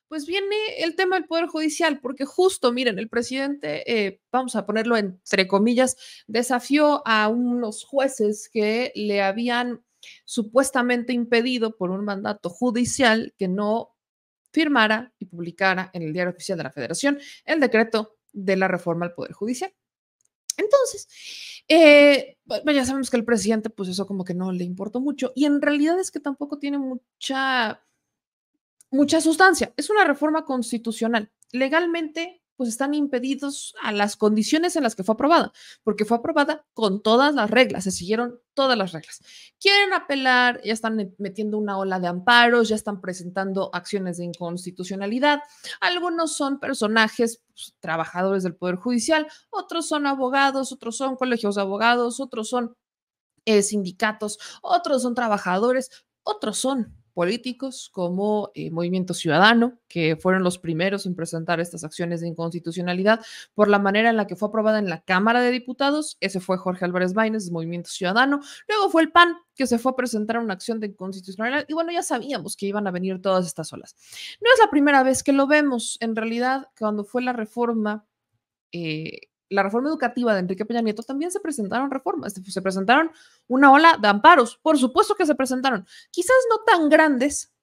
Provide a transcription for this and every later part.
pues viene el tema del Poder Judicial, porque justo, miren, el presidente, vamos a ponerlo entre comillas, desafió a unos jueces que le habían supuestamente impedido por un mandato judicial que no firmara y publicara en el Diario Oficial de la Federación el decreto de la reforma al Poder Judicial. Entonces, ya sabemos que el presidente, pues eso como que no le importó mucho y en realidad es que tampoco tiene mucha sustancia. Es una reforma constitucional. Legalmente, pues están impedidos a las condiciones en las que fue aprobada, porque fue aprobada con todas las reglas, se siguieron todas las reglas. Quieren apelar, ya están metiendo una ola de amparos, ya están presentando acciones de inconstitucionalidad. Algunos son personajes, pues, trabajadores del Poder Judicial, otros son abogados, otros son colegios de abogados, otros son sindicatos, otros son trabajadores, otros son políticos como Movimiento Ciudadano, que fueron los primeros en presentar estas acciones de inconstitucionalidad por la manera en la que fue aprobada en la Cámara de Diputados. Ese fue Jorge Álvarez Maínez, Movimiento Ciudadano. Luego fue el PAN, que se fue a presentar una acción de inconstitucionalidad. Y bueno, ya sabíamos que iban a venir todas estas olas. No es la primera vez que lo vemos. En realidad, cuando fue la reforma educativa de Enrique Peña Nieto, también se presentaron reformas, se presentaron una ola de amparos, por supuesto que se presentaron, quizás no tan grandes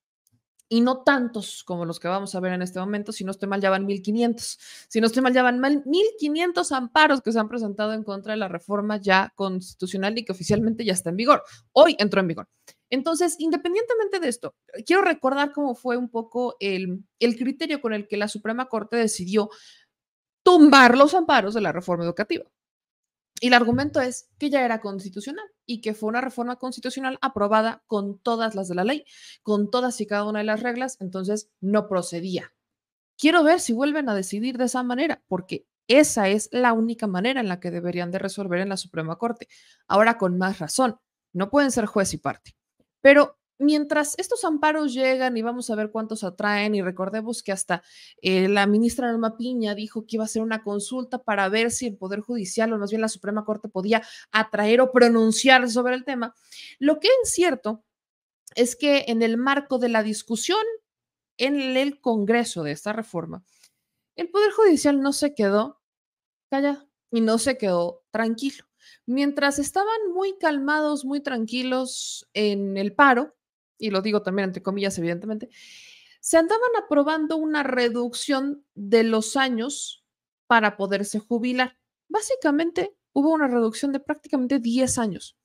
y no tantos como los que vamos a ver en este momento. Si no estoy mal, ya van 1,500, si no estoy mal, ya van 1,500 amparos que se han presentado en contra de la reforma ya constitucional y que oficialmente ya está en vigor, hoy entró en vigor. Entonces, independientemente de esto, quiero recordar cómo fue un poco el criterio con el que la Suprema Corte decidió tumbar los amparos de la reforma educativa. Y el argumento es que ya era constitucional y que fue una reforma constitucional aprobada con todas las de la ley, con todas y cada una de las reglas, entonces no procedía. Quiero ver si vuelven a decidir de esa manera, porque esa es la única manera en la que deberían de resolver en la Suprema Corte. Ahora con más razón, no pueden ser juez y parte. Pero mientras estos amparos llegan y vamos a ver cuántos atraen, y recordemos que hasta la ministra Norma Piña dijo que iba a hacer una consulta para ver si el Poder Judicial o más bien la Suprema Corte podía atraer o pronunciar sobre el tema. Lo que es cierto es que en el marco de la discusión en el Congreso de esta reforma, el Poder Judicial no se quedó callado y no se quedó tranquilo. Mientras estaban muy calmados, muy tranquilos en el paro, y lo digo también entre comillas, evidentemente, se andaban aprobando una reducción de los años para poderse jubilar. Básicamente hubo una reducción de prácticamente 10 años.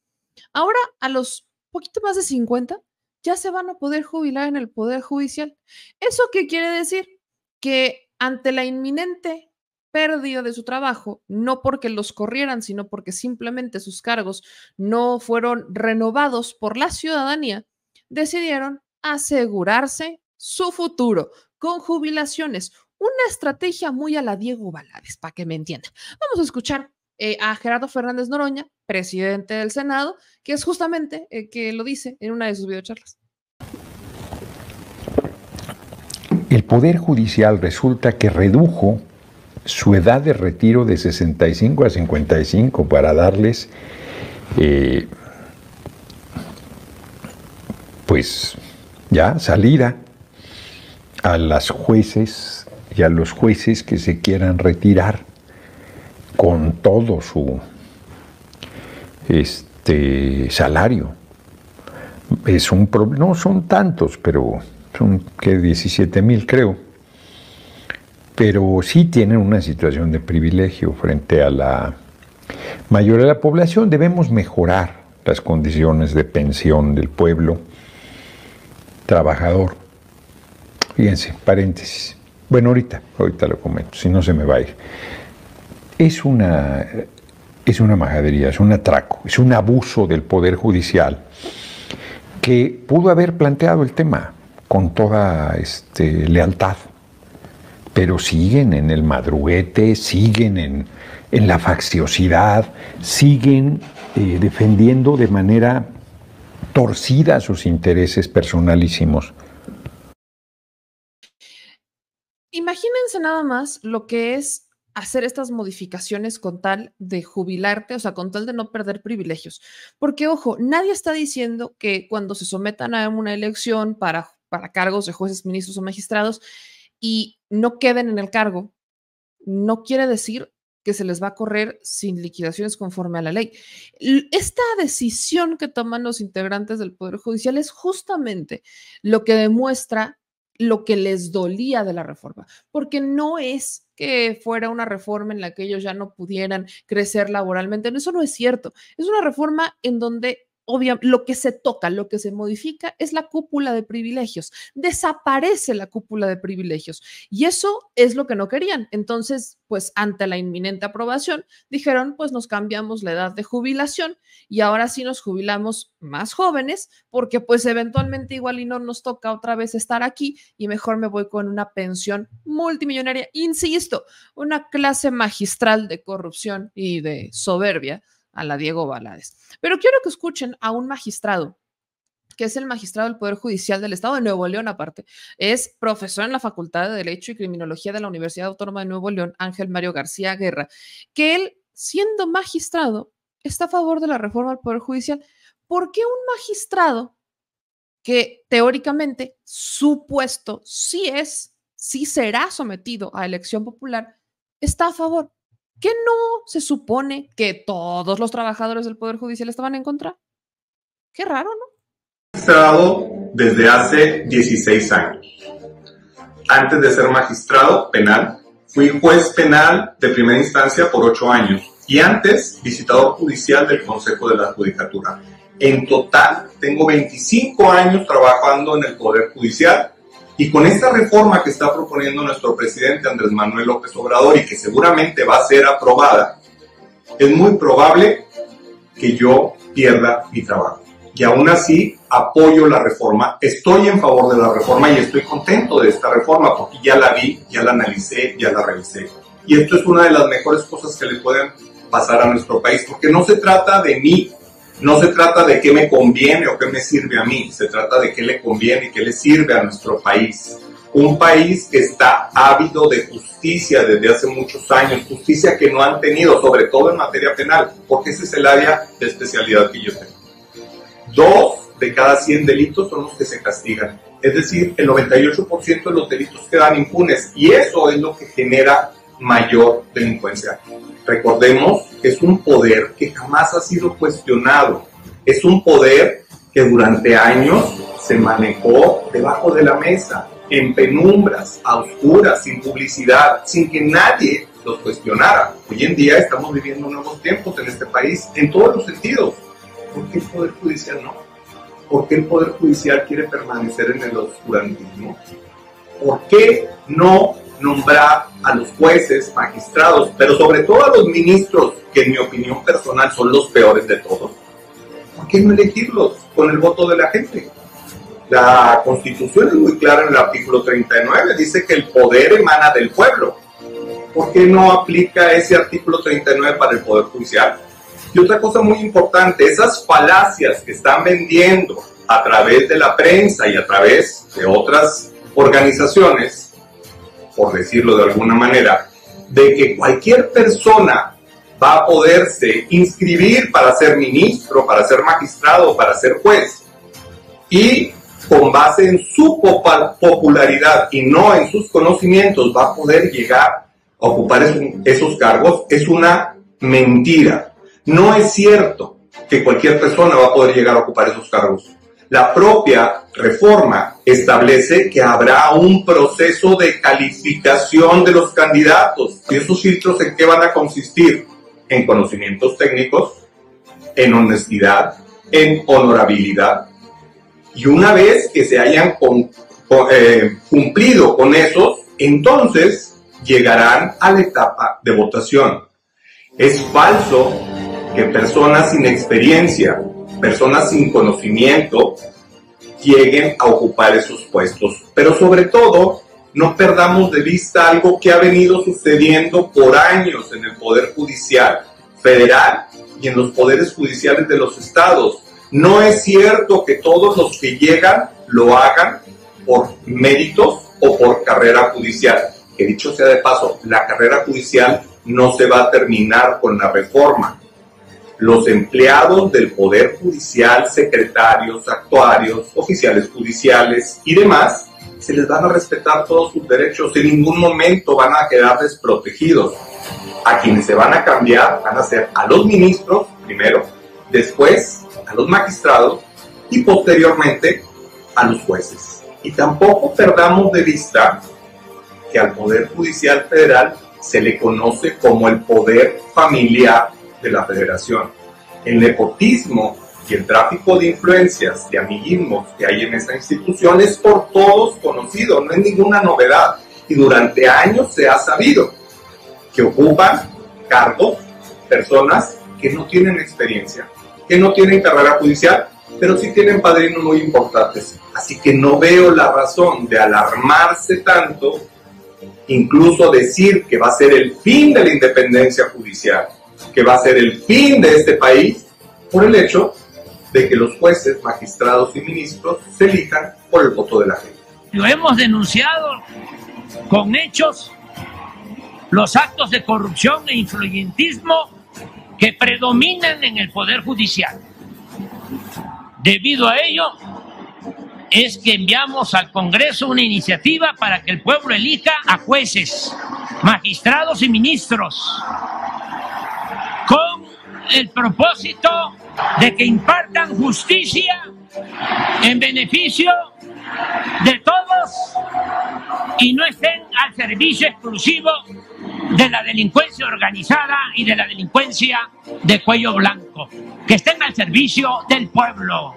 Ahora, a los poquito más de 50, ya se van a poder jubilar en el Poder Judicial. ¿Eso qué quiere decir? Que ante la inminente pérdida de su trabajo, no porque los corrieran, sino porque simplemente sus cargos no fueron renovados por la ciudadanía, decidieron asegurarse su futuro con jubilaciones. Una estrategia muy a la Diego Valadez, para que me entiendan. Vamos a escuchar a Gerardo Fernández Noroña, presidente del Senado, que es justamente el que lo dice en una de sus videocharlas. El Poder Judicial resulta que redujo su edad de retiro de 65 a 55 para darles, pues ya salida a las jueces y a los jueces que se quieran retirar con todo su salario. Es un problema, no son tantos, pero son que 17,000 creo. Pero sí tienen una situación de privilegio frente a la mayoría de la población. Debemos mejorar las condiciones de pensión del pueblo trabajador. Fíjense, paréntesis. Bueno, ahorita lo comento, si no se me va a ir. Es una majadería, es un atraco, es un abuso del Poder Judicial que pudo haber planteado el tema con toda lealtad, pero siguen en el madruguete, siguen en la facciosidad, siguen defendiendo de manera torcida sus intereses personalísimos. Imagínense nada más lo que es hacer estas modificaciones con tal de jubilarte, o sea, con tal de no perder privilegios. Porque, ojo, nadie está diciendo que cuando se sometan a una elección para cargos de jueces, ministros o magistrados, y no queden en el cargo, no quiere decir que se les va a correr sin liquidaciones conforme a la ley. Esta decisión que toman los integrantes del Poder Judicial es justamente lo que demuestra lo que les dolía de la reforma, porque no es que fuera una reforma en la que ellos ya no pudieran crecer laboralmente, no, eso no es cierto, es una reforma en donde obviamente lo que se toca, lo que se modifica es la cúpula de privilegios, desaparece la cúpula de privilegios y eso es lo que no querían. Entonces, pues ante la inminente aprobación, dijeron, pues nos cambiamos la edad de jubilación y ahora sí nos jubilamos más jóvenes porque pues eventualmente igual y no nos toca otra vez estar aquí y mejor me voy con una pensión multimillonaria. Insisto, una clase magistral de corrupción y de soberbia a la Diego Valadez. Pero quiero que escuchen a un magistrado, que es el magistrado del Poder Judicial del Estado de Nuevo León, aparte. Es profesor en la Facultad de Derecho y Criminología de la Universidad Autónoma de Nuevo León, Ángel Mario García Guerra, que él, siendo magistrado, está a favor de la reforma al Poder Judicial. ¿Por qué un magistrado que teóricamente su puesto sí será sometido a elección popular, está a favor? ¿Qué no se supone que todos los trabajadores del Poder Judicial estaban en contra? Qué raro, ¿no? Magistrado desde hace 16 años. Antes de ser magistrado penal, fui juez penal de primera instancia por 8 años y antes visitador judicial del Consejo de la Judicatura. En total, tengo 25 años trabajando en el Poder Judicial. Y con esta reforma que está proponiendo nuestro presidente Andrés Manuel López Obrador y que seguramente va a ser aprobada, es muy probable que yo pierda mi trabajo. Y aún así apoyo la reforma, estoy en favor de la reforma y estoy contento de esta reforma porque ya la vi, ya la analicé, ya la revisé. Y esto es una de las mejores cosas que le pueden pasar a nuestro país, porque no se trata de mí. No se trata de qué me conviene o qué me sirve a mí, se trata de qué le conviene y qué le sirve a nuestro país. Un país que está ávido de justicia desde hace muchos años, justicia que no han tenido, sobre todo en materia penal, porque ese es el área de especialidad que yo tengo. 2 de cada 100 delitos son los que se castigan, es decir, el 98% de los delitos quedan impunes y eso es lo que genera mayor delincuencia. Recordemos que es un poder que jamás ha sido cuestionado, es un poder que durante años se manejó debajo de la mesa, en penumbras, a oscuras, sin publicidad, sin que nadie los cuestionara. Hoy en día estamos viviendo nuevos tiempos en este país, en todos los sentidos. ¿Por qué el Poder Judicial no? ¿Por qué el Poder Judicial quiere permanecer en el oscurantismo? ¿Por qué no nombrar a los jueces, magistrados, pero sobre todo a los ministros, que en mi opinión personal son los peores de todos? ¿Por qué no elegirlos con el voto de la gente? La Constitución es muy clara en el artículo 39, dice que el poder emana del pueblo. ¿Por qué no aplica ese artículo 39 para el Poder Judicial? Y otra cosa muy importante, esas falacias que están vendiendo a través de la prensa y a través de otras organizaciones, por decirlo de alguna manera, de que cualquier persona va a poderse inscribir para ser ministro, para ser magistrado, para ser juez, y con base en su popularidad y no en sus conocimientos va a poder llegar a ocupar esos cargos, es una mentira. No es cierto que cualquier persona va a poder llegar a ocupar esos cargos. La propia reforma establece que habrá un proceso de calificación de los candidatos. ¿Y esos filtros en qué van a consistir? En conocimientos técnicos, en honestidad, en honorabilidad. Y una vez que se hayan cumplido con esos, entonces llegarán a la etapa de votación. Es falso que personas sin experiencia, personas sin conocimiento, lleguen a ocupar esos puestos. Pero sobre todo, no perdamos de vista algo que ha venido sucediendo por años en el Poder Judicial Federal y en los poderes judiciales de los estados. No es cierto que todos los que llegan lo hagan por méritos o por carrera judicial. Que dicho sea de paso, la carrera judicial no se va a terminar con la reforma. Los empleados del Poder Judicial, secretarios, actuarios, oficiales judiciales y demás, se les van a respetar todos sus derechos, en ningún momento van a quedar desprotegidos. A quienes se van a cambiar van a ser a los ministros primero, después a los magistrados y posteriormente a los jueces. Y tampoco perdamos de vista que al Poder Judicial Federal se le conoce como el poder familiar de la Federación. El nepotismo y el tráfico de influencias, de amiguismos que hay en esta institución es por todos conocido, no es ninguna novedad. Y durante años se ha sabido que ocupan cargos personas que no tienen experiencia, que no tienen carrera judicial, pero sí tienen padrinos muy importantes. Así que no veo la razón de alarmarse tanto, incluso decir que va a ser el fin de la independencia judicial, que va a ser el fin de este país, por el hecho de que los jueces, magistrados y ministros se elijan por el voto de la gente. Lo hemos denunciado con hechos los actos de corrupción e influyentismo que predominan en el Poder Judicial. Debido a ello, es que enviamos al Congreso una iniciativa para que el pueblo elija a jueces, magistrados y ministros, con el propósito de que impartan justicia en beneficio de todos y no estén al servicio exclusivo de la delincuencia organizada y de la delincuencia de cuello blanco, que estén al servicio del pueblo.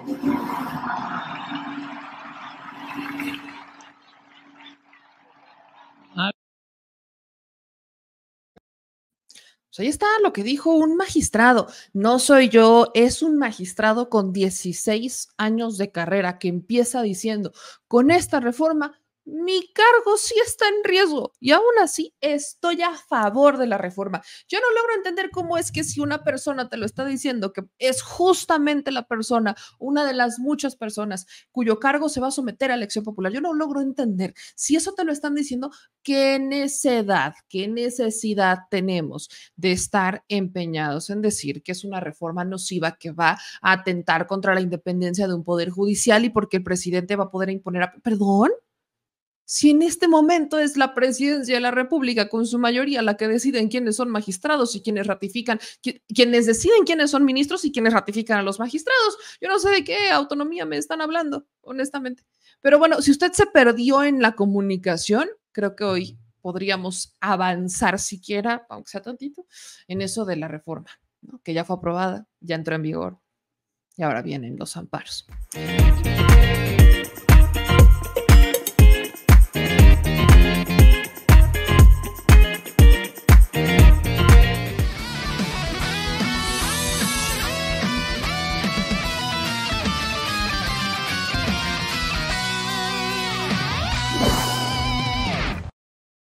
Pues ahí está lo que dijo un magistrado. No soy yo, es un magistrado con 16 años de carrera que empieza diciendo, con esta reforma, mi cargo sí está en riesgo y aún así estoy a favor de la reforma. Yo no logro entender cómo es que si una persona te lo está diciendo, que es justamente la persona, una de las muchas personas cuyo cargo se va a someter a elección popular, yo no logro entender si eso te lo están diciendo, qué necedad, qué necesidad tenemos de estar empeñados en decir que es una reforma nociva que va a atentar contra la independencia de un poder judicial y porque el presidente va a poder imponer, ¿perdón? Si en este momento es la presidencia de la República con su mayoría la que deciden quiénes son magistrados y quienes ratifican, quienes deciden quiénes son ministros y quienes ratifican a los magistrados. Yo no sé de qué autonomía me están hablando, honestamente. Pero bueno, si usted se perdió en la comunicación, creo que hoy podríamos avanzar siquiera, aunque sea tantito, en eso de la reforma, ¿no? Que ya fue aprobada, ya entró en vigor y ahora vienen los amparos.